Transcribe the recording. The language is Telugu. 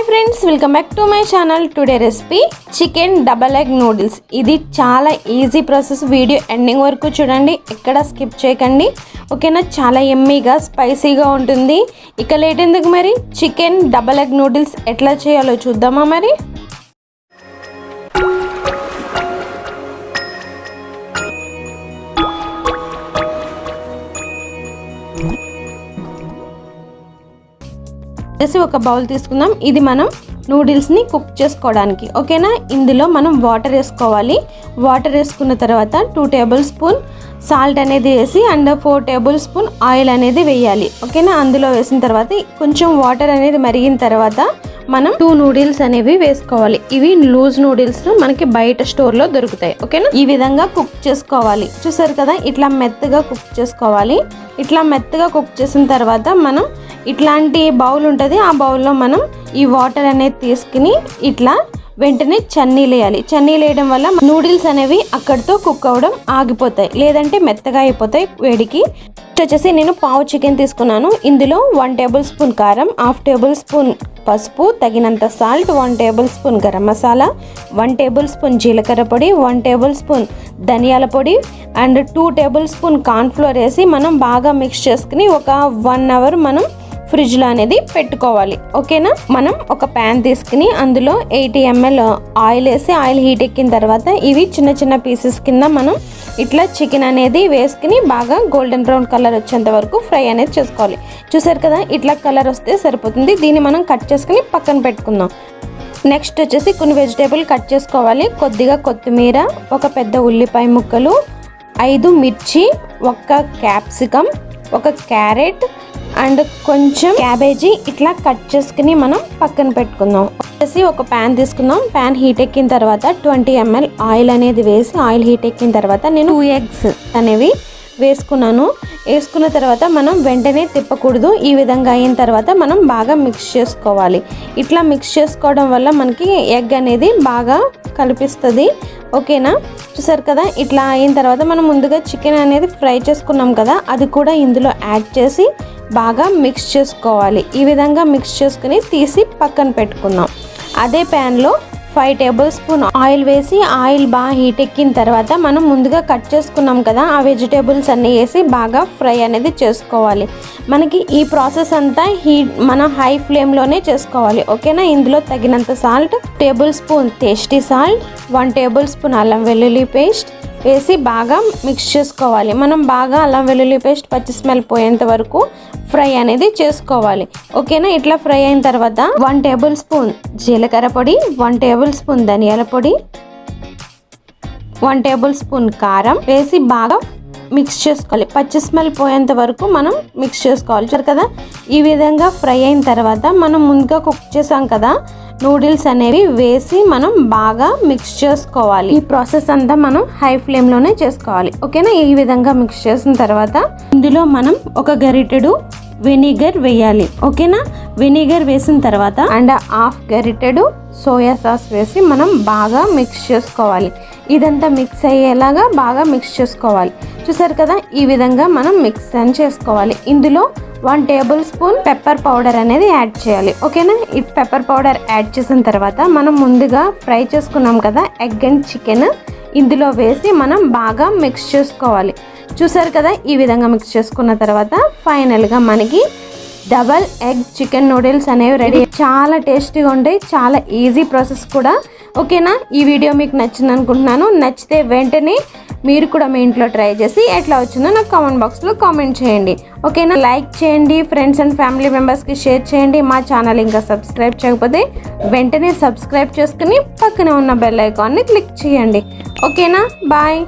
Friends, welcome back to my channel. Today recipe chicken double egg noodles. ఇది చాలా ఈజీ ప్రాసెస్. వీడియో ఎండింగ్ వరకు చూడండి, ఎక్కడ స్కిప్ చేయకండి. ఓకేనా? చాలా యమ్మీగా స్పైసీగా ఉంటుంది. ఇక లేట్ ఎందుకు, మరి చికెన్ డబల్ ఎగ్ నూడిల్స్ ఎట్లా చేయాలో చూద్దామా మరి. ఒక బౌల్ తీసుకుందాం. ఇది మనం నూడిల్స్ని కుక్ చేసుకోవడానికి. ఓకేనా? ఇందులో మనం వాటర్ వేసుకోవాలి. వాటర్ వేసుకున్న తర్వాత 2 టేబుల్ స్పూన్ సాల్ట్ అనేది వేసి అండ్ 4 టేబుల్ స్పూన్ ఆయిల్ అనేది వేయాలి. ఓకేనా? అందులో వేసిన తర్వాత కొంచెం వాటర్ అనేది మరిగిన తర్వాత మనం 2 నూడిల్స్ అనేవి వేసుకోవాలి. ఇవి లూజ్ నూడిల్స్, మనకి బయట స్టోర్లో దొరుకుతాయి. ఓకేనా? ఈ విధంగా కుక్ చేసుకోవాలి. చూసారు కదా, ఇట్లా మెత్తగా కుక్ చేసుకోవాలి. ఇట్లా మెత్తగా కుక్ చేసిన తర్వాత మనం ఇట్లాంటి బౌల్ ఉంటుంది, ఆ బౌల్లో మనం ఈ వాటర్ అనేది తీసుకుని ఇట్లా వెంటనే చన్నీలు వేయాలి. చన్నీలు వేయడం వల్ల నూడిల్స్ అనేవి అక్కడితో కుక్ అవ్వడం ఆగిపోతాయి, లేదంటే మెత్తగా అయిపోతాయి వేడికి. వచ్చేసి నేను పావు చికెన్ తీసుకున్నాను. ఇందులో 1 టేబుల్ స్పూన్ కారం, 1/2 టేబుల్ స్పూన్ పసుపు, తగినంత salt, 1 table spoon garam masala, 1 table spoon జీలకర్ర పొడి, 1 టేబుల్ స్పూన్ ధనియాల పొడి అండ్ 2 టేబుల్ స్పూన్ కార్న్ఫ్లోర్ వేసి మనం బాగా మిక్స్ చేసుకుని ఒక 1 అవర్ మనం ఫ్రిడ్జ్లో అనేది పెట్టుకోవాలి. ఓకేనా? మనం ఒక ప్యాన్ తీసుకుని అందులో 80 ml ఆయిల్ వేసి ఆయిల్ హీట్ ఎక్కిన తర్వాత ఇవి చిన్న చిన్న పీసెస్ కింద మనం ఇట్లా చికెన్ అనేది వేసుకుని బాగా గోల్డెన్ బ్రౌన్ కలర్ వచ్చేంత వరకు ఫ్రై అనేది చేసుకోవాలి. చూసారు కదా, ఇట్లా కలర్ వస్తే సరిపోతుంది. దీన్ని మనం కట్ చేసుకుని పక్కన పెట్టుకుందాం. నెక్స్ట్ వచ్చేసి కొన్ని వెజిటేబుల్ కట్ చేసుకోవాలి. కొద్దిగా కొత్తిమీర, ఒక పెద్ద ఉల్లిపాయ ముక్కలు, 5 మిర్చి, 1 క్యాప్సికమ్, 1 క్యారెట్ అండ్ కొంచెం క్యాబేజీ ఇట్లా కట్ చేసుకుని మనం పక్కన పెట్టుకుందాం. వచ్చేసి ఒక ప్యాన్ తీసుకుందాం. ప్యాన్ హీట్ ఎక్కిన తర్వాత 20 ml ఆయిల్ అనేది వేసి ఆయిల్ హీట్ ఎక్కిన తర్వాత నేను 2 ఎగ్స్ అనేవి వేసుకున్నాను. వేసుకున్న తర్వాత మనం వెంటనే తిప్పకూడదు. ఈ విధంగా అయిన తర్వాత మనం బాగా మిక్స్ చేసుకోవాలి. ఇట్లా మిక్స్ చేసుకోవడం వల్ల మనకి ఎగ్ అనేది బాగా కనిపిస్తుంది. ఓకేనా? చూసారు కదా, ఇట్లా అయిన తర్వాత మనం ముందుగా చికెన్ అనేది ఫ్రై చేసుకున్నాం కదా, అది కూడా ఇందులో యాడ్ చేసి బాగా మిక్స్ చేసుకోవాలి. ఈ విధంగా మిక్స్ చేసుకుని తీసి పక్కన పెట్టుకుందాం. అదే ప్యాన్లో 5 టేబుల్ స్పూన్ ఆయిల్ వేసి ఆయిల్ బాగా హీట్ ఎక్కిన తర్వాత మనం ముందుగా కట్ చేసుకున్నాం కదా, ఆ వెజిటేబుల్స్ అన్నీ వేసి బాగా ఫ్రై అనేది చేసుకోవాలి. మనకి ఈ ప్రాసెస్ అంతా మన హై ఫ్లేమ్లోనే చేసుకోవాలి. ఓకేనా? ఇందులో తగినంత salt, table spoon tasty salt, 1 table spoon అల్లం వెల్లుల్లి పేస్ట్ వేసి బాగా మిక్స్ చేసుకోవాలి. మనం బాగా అల్లం వెల్లుల్లి పేస్ట్ పచ్చి స్మెల్ పోయేంత వరకు ఫ్రై అనేది చేసుకోవాలి. ఓకేనా? ఇట్లా ఫ్రై అయిన తర్వాత 1 టేబుల్ స్పూన్ జీలకర్ర పొడి, 1 టేబుల్ స్పూన్ ధనియాల పొడి, 1 టేబుల్ స్పూన్ కారం వేసి బాగా మిక్స్ చేసుకోవాలి. పచ్చి స్మెల్ పోయేంత వరకు మనం మిక్స్ చేసుకోవాలి. సరే కదా, ఈ విధంగా ఫ్రై అయిన తర్వాత మనం ముందుగా కుక్ చేసాం కదా నూడిల్స్ అనేవి వేసి మనం బాగా మిక్స్ చేసుకోవాలి. ఈ ప్రాసెస్ అంతా మనం హై ఫ్లేమ్లోనే చేసుకోవాలి. ఓకేనా? ఈ విధంగా మిక్స్ చేసిన తర్వాత ఇందులో మనం ఒక గరిటెడు వెనిగర్ వేయాలి. ఓకేనా? వెనిగర్ వేసిన తర్వాత అండ్ 1/2 గరిటెడు సోయా సాస్ వేసి మనం బాగా మిక్స్ చేసుకోవాలి. ఇదంతా మిక్స్ అయ్యేలాగా బాగా మిక్స్ చేసుకోవాలి. చూసారు కదా, ఈ విధంగా మనం మిక్స్ అని చేసుకోవాలి. ఇందులో 1 టేబుల్ స్పూన్ పెప్పర్ పౌడర్ అనేది యాడ్ చేయాలి. ఓకేనా? ఈ పెప్పర్ పౌడర్ యాడ్ చేసిన తర్వాత మనం ముందుగా ఫ్రై చేసుకున్నాం కదా ఎగ్ అండ్ చికెన్, ఇందులో వేసి మనం బాగా మిక్స్ చేసుకోవాలి. చూసారు కదా, ఈ విధంగా మిక్స్ చేసుకున్న తర్వాత ఫైనల్గా మనకి డబల్ ఎగ్ చికెన్ నూడిల్స్ అనేవి రెడీ. చాలా టేస్టీగా ఉంటాయి, చాలా ఈజీ ప్రాసెస్ కూడా. ఓకేనా? ఈ వీడియో మీకు నచ్చింది అనుకుంటున్నాను. నచ్చితే వెంటనే మీరు కూడా మీ ఇంట్లో ట్రై చేసి ఎట్లా వచ్చిందో నాకు కామెంట్ బాక్స్లో కామెంట్ చేయండి. ఓకేనా? లైక్ చేయండి, ఫ్రెండ్స్ అండ్ ఫ్యామిలీ మెంబర్స్కి షేర్ చేయండి. మా ఛానల్ ఇంకా సబ్స్క్రైబ్ చేయకపోతే వెంటనే సబ్స్క్రైబ్ చేసుకుని పక్కనే ఉన్న బెల్ ఐకాన్ని క్లిక్ చేయండి. ఓకేనా? బాయ్.